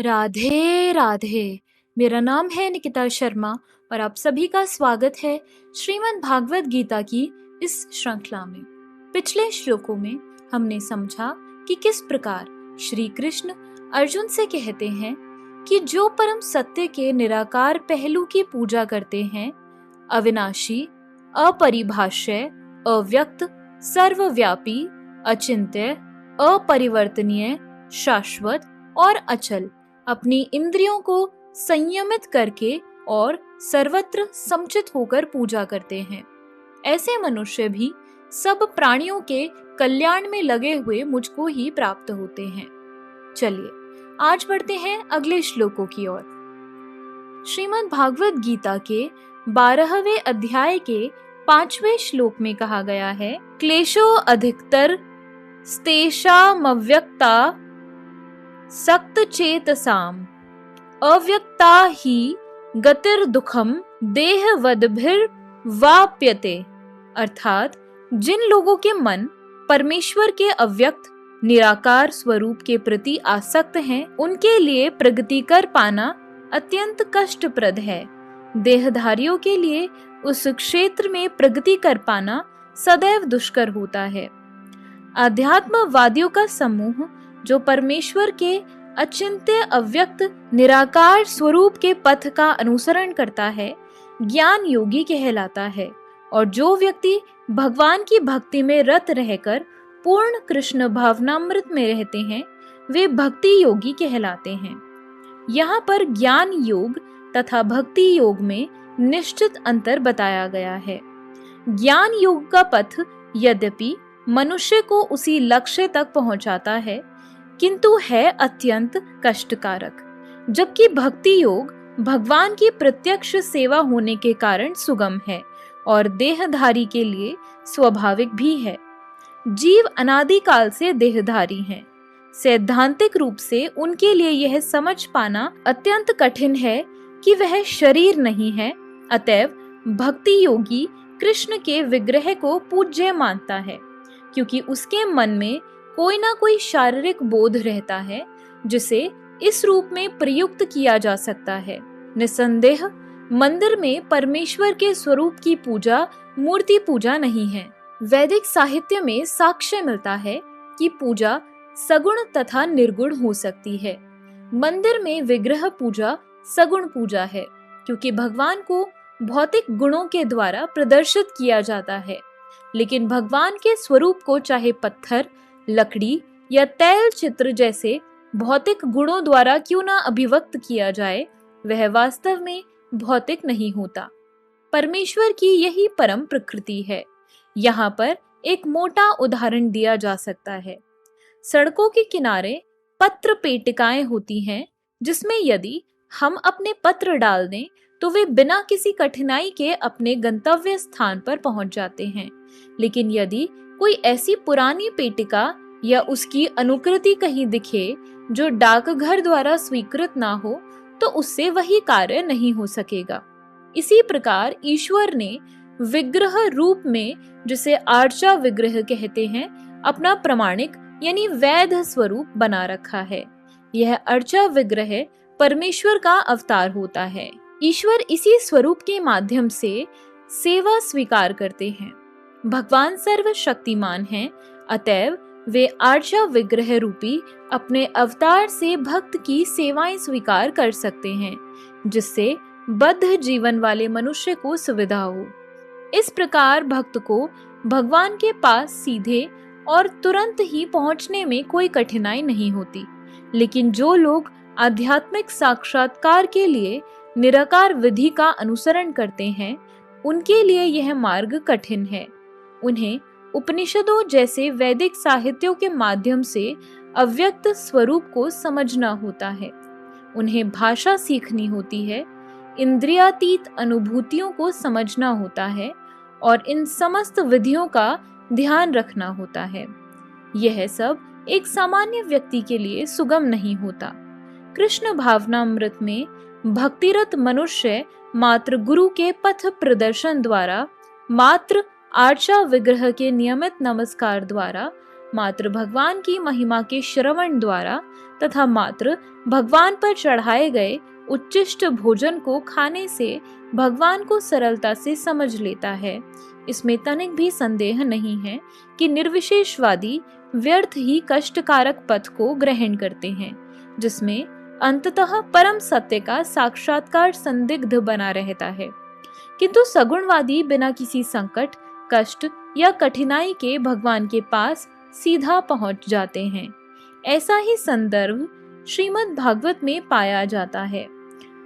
राधे राधे। मेरा नाम है निकिता शर्मा और आप सभी का स्वागत है श्रीमद् भागवत गीता की इस श्रृंखला में। पिछले श्लोकों में हमने समझा कि किस प्रकार श्री कृष्ण अर्जुन से कहते हैं कि जो परम सत्य के निराकार पहलू की पूजा करते हैं, अविनाशी, अपरिभाष्य, अव्यक्त, सर्वव्यापी, अचिंत्य, अपरिवर्तनीय, शाश्वत और अचल, अपनी इंद्रियों को संयमित करके और सर्वत्र समचित होकर पूजा करते हैं, ऐसे मनुष्य भी सब प्राणियों के कल्याण में लगे हुए मुझको ही प्राप्त होते हैं। चलिए आज बढ़ते हैं अगले श्लोकों की ओर। श्रीमद् भागवत गीता के 12वें अध्याय के 5वें श्लोक में कहा गया है, क्लेशो अधिकतर स्तेषामव्यक्ता सक्त चेतसाम अव्यक्ता ही गतिर दुखम देहवद्भिर वाप्यते। अर्थात जिन लोगों के मन परमेश्वर के अव्यक्त निराकार स्वरूप के प्रति आसक्त हैं, उनके लिए प्रगति कर पाना अत्यंत कष्टप्रद है। देहधारियों के लिए उस क्षेत्र में प्रगति कर पाना सदैव दुष्कर होता है। आध्यात्मवादियों का समूह जो परमेश्वर के अचिंत्य अव्यक्त निराकार स्वरूप के पथ का अनुसरण करता है, ज्ञान योगी कहलाता है। और जो व्यक्ति भगवान की भक्ति में रत रहकर पूर्ण कृष्ण भावनामृत में रहते हैं, वे भक्ति योगी कहलाते हैं। यहाँ पर ज्ञान योग तथा भक्ति योग में निश्चित अंतर बताया गया है। ज्ञान योग का पथ यद्यपि मनुष्य को उसी लक्ष्य तक पहुंचाता है, किंतु है अत्यंत कष्टकारक, जबकि भक्ति योग भगवान की प्रत्यक्ष सेवा होने के कारण सुगम है और देहधारी के लिए स्वाभाविक भी है। जीव अनादिकाल से देहधारी हैं। सैद्धांतिक रूप से उनके लिए यह समझ पाना अत्यंत कठिन है कि वह शरीर नहीं है। अतएव भक्ति योगी कृष्ण के विग्रह को पूज्य मानता है, क्योंकि उसके मन में कोई ना कोई शारीरिक बोध रहता है जिसे इस रूप में प्रयुक्त किया जा सकता है। निसंदेह मंदिर में परमेश्वर के स्वरूप की पूजा मूर्ति पूजा नहीं है। वैदिक साहित्य में साक्ष्य मिलता है कि पूजा सगुण तथा निर्गुण हो सकती है। मंदिर में विग्रह पूजा सगुण पूजा है, क्योंकि भगवान को भौतिक गुणों के द्वारा प्रदर्शित किया जाता है। लेकिन भगवान के स्वरूप को चाहे पत्थर, लकड़ी या तैल चित्र जैसे भौतिक गुणों द्वारा क्यों ना अभिव्यक्त किया जाए, वह वास्तव में भौतिक नहीं होता। परमेश्वर की यही परम प्रकृति है। यहाँ पर एक मोटा उदाहरण दिया जा सकता है। सड़कों के किनारे पत्र पेटिकाएं होती हैं, जिसमें यदि हम अपने पत्र डाल दें तो वे बिना किसी कठिनाई के अपने गंतव्य स्थान पर पहुंच जाते हैं। लेकिन यदि कोई ऐसी पुरानी पेटिका या उसकी अनुकृति कहीं दिखे जो डाकघर द्वारा स्वीकृत ना हो, तो उससे वही कार्य नहीं हो सकेगा। इसी प्रकार ईश्वर ने विग्रह रूप में, जिसे आर्चा विग्रह कहते हैं, अपना प्रमाणिक यानी वैध स्वरूप बना रखा है। यह अर्चा विग्रह परमेश्वर का अवतार होता है। ईश्वर इसी स्वरूप के माध्यम से सेवा स्वीकार करते हैं। भगवान सर्वशक्तिमान हैं, अतएव वे आर्चा विग्रह रूपी अपने अवतार से भक्त की सेवाएं स्वीकार कर सकते हैं, जिससे बद्ध जीवन वाले मनुष्य को सुविधा हो। इस प्रकार भक्त को भगवान के पास सीधे और तुरंत ही पहुंचने में कोई कठिनाई नहीं होती। लेकिन जो लोग आध्यात्मिक साक्षात्कार के लिए निराकार विधि का अनुसरण करते हैं, उनके लिए यह मार्ग कठिन है। उन्हें उपनिषदों जैसे वैदिक साहित्यों के माध्यम से अव्यक्त स्वरूप को समझना होता है। उन्हें भाषा सीखनी होती है, इंद्रियातीत अनुभूतियों को समझना होता है और इन समस्त विधियों का ध्यान रखना होता है। यह सब एक सामान्य व्यक्ति के लिए सुगम नहीं होता। कृष्ण भावनामृत में भक्तिरत मनुष्य मात्र गुरु के पथ प्रदर्शन द्वारा, मात्र आर्चा विग्रह के नियमित नमस्कार द्वारा मात्र भगवान की महिमा के श्रवण द्वारा तथा मात्र भगवान पर चढ़ाए गए उच्चिष्ट भोजन को खाने से भगवान को सरलता से समझ लेता है। इसमें तनिक भी संदेह नहीं है कि निर्विशेषवादी व्यर्थ ही कष्टकारक पथ को ग्रहण करते हैं, जिसमें अंततः परम सत्य का साक्षात्कार संदिग्ध बना रहता है। किंतु सगुणवादी बिना किसी संकट, कष्ट या कठिनाई के भगवान के पास सीधा पहुंच जाते हैं। ऐसा ही संदर्भ श्रीमद् भागवत में पाया जाता है।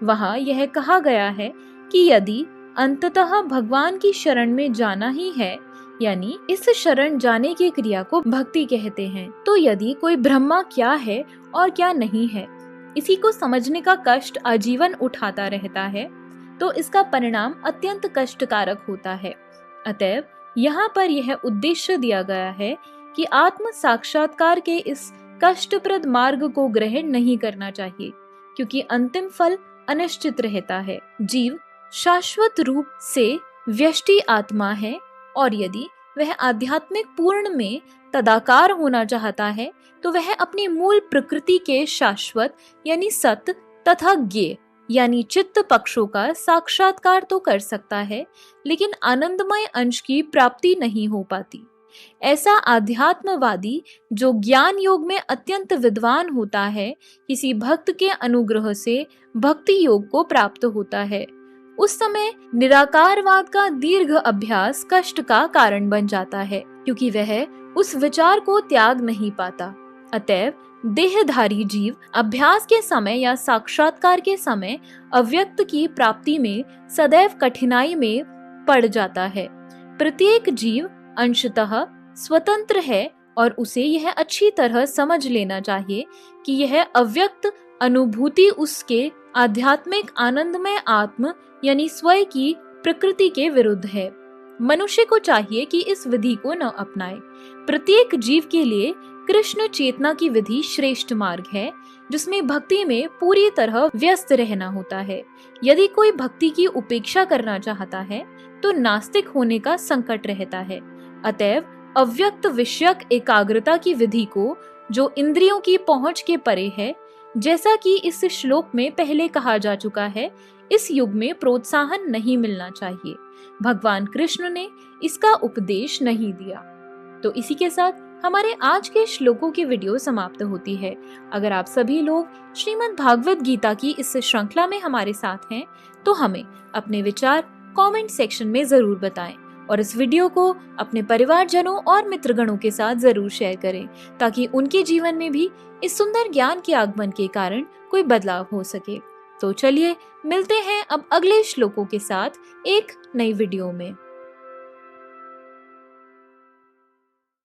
वहां यह कहा गया है कि यदि अंततः भगवान की शरण में जाना ही है, यानी इस शरण जाने की क्रिया को भक्ति कहते हैं, तो यदि कोई ब्रह्मा क्या है और क्या नहीं है, इसी को समझने का कष्ट आजीवन उठाता रहता है, तो इसका परिणाम अत्यंत कष्टकारक होता है। अतएव यहाँ पर यह उद्देश्य दिया गया है कि आत्म साक्षात्कार के इस कष्टप्रद मार्ग को ग्रहण नहीं करना चाहिए, क्योंकि अंतिम फल अनिश्चित रहता है। जीव शाश्वत रूप से व्यष्टि आत्मा है, और यदि वह आध्यात्मिक पूर्ण में तदाकार होना चाहता है तो वह अपनी मूल प्रकृति के शाश्वत यानी सत तथा ज्ञेय यानी चित्त पक्षों का साक्षात्कार तो कर सकता है, लेकिन आनंदमय अंश की प्राप्ति नहीं हो पाती। ऐसा आध्यात्मवादी जो ज्ञान योग में अत्यंत विद्वान होता है, किसी भक्त के अनुग्रह से भक्ति योग को प्राप्त होता है। उस समय निराकारवाद का दीर्घ अभ्यास कष्ट का कारण बन जाता है, क्योंकि वह उस विचार को त्याग नहीं पाता। अतएव देहधारी जीव अभ्यास के समय या साक्षात्कार के समय अव्यक्त की प्राप्ति में सदैव कठिनाई में पड़ जाता है। प्रत्येक जीव अंशतः स्वतंत्र है और उसे यह अच्छी तरह समझ लेना चाहिए कि यह अव्यक्त अनुभूति उसके आध्यात्मिक आनंदमय आत्म यानी स्वयं की प्रकृति के विरुद्ध है। मनुष्य को चाहिए कि इस विधि को न अपनाए। प्रत्येक जीव के लिए कृष्ण चेतना की विधि श्रेष्ठ मार्ग है, जिसमें भक्ति में पूरी तरह व्यस्त रहना होता है। यदि कोई भक्ति की उपेक्षा करना चाहता है तो नास्तिक होने का संकट रहता है। अतएव अव्यक्त विषयक एकाग्रता की विधि को, जो इंद्रियों की पहुंच के परे है, जैसा कि इस श्लोक में पहले कहा जा चुका है, इस युग में प्रोत्साहन नहीं मिलना चाहिए। भगवान कृष्ण ने इसका उपदेश नहीं दिया। तो इसी के साथ हमारे आज के श्लोकों की वीडियो समाप्त होती है। अगर आप सभी लोग श्रीमद् भागवत गीता की इस श्रृंखला में हमारे साथ हैं, तो हमें अपने विचार कमेंट सेक्शन में जरूर बताएं और इस वीडियो को अपने परिवारजनों और मित्रगणों के साथ जरूर शेयर करें, ताकि उनके जीवन में भी इस सुंदर ज्ञान के आगमन के कारण कोई बदलाव हो सके। तो चलिए मिलते हैं अब अगले श्लोकों के साथ एक नई वीडियो में।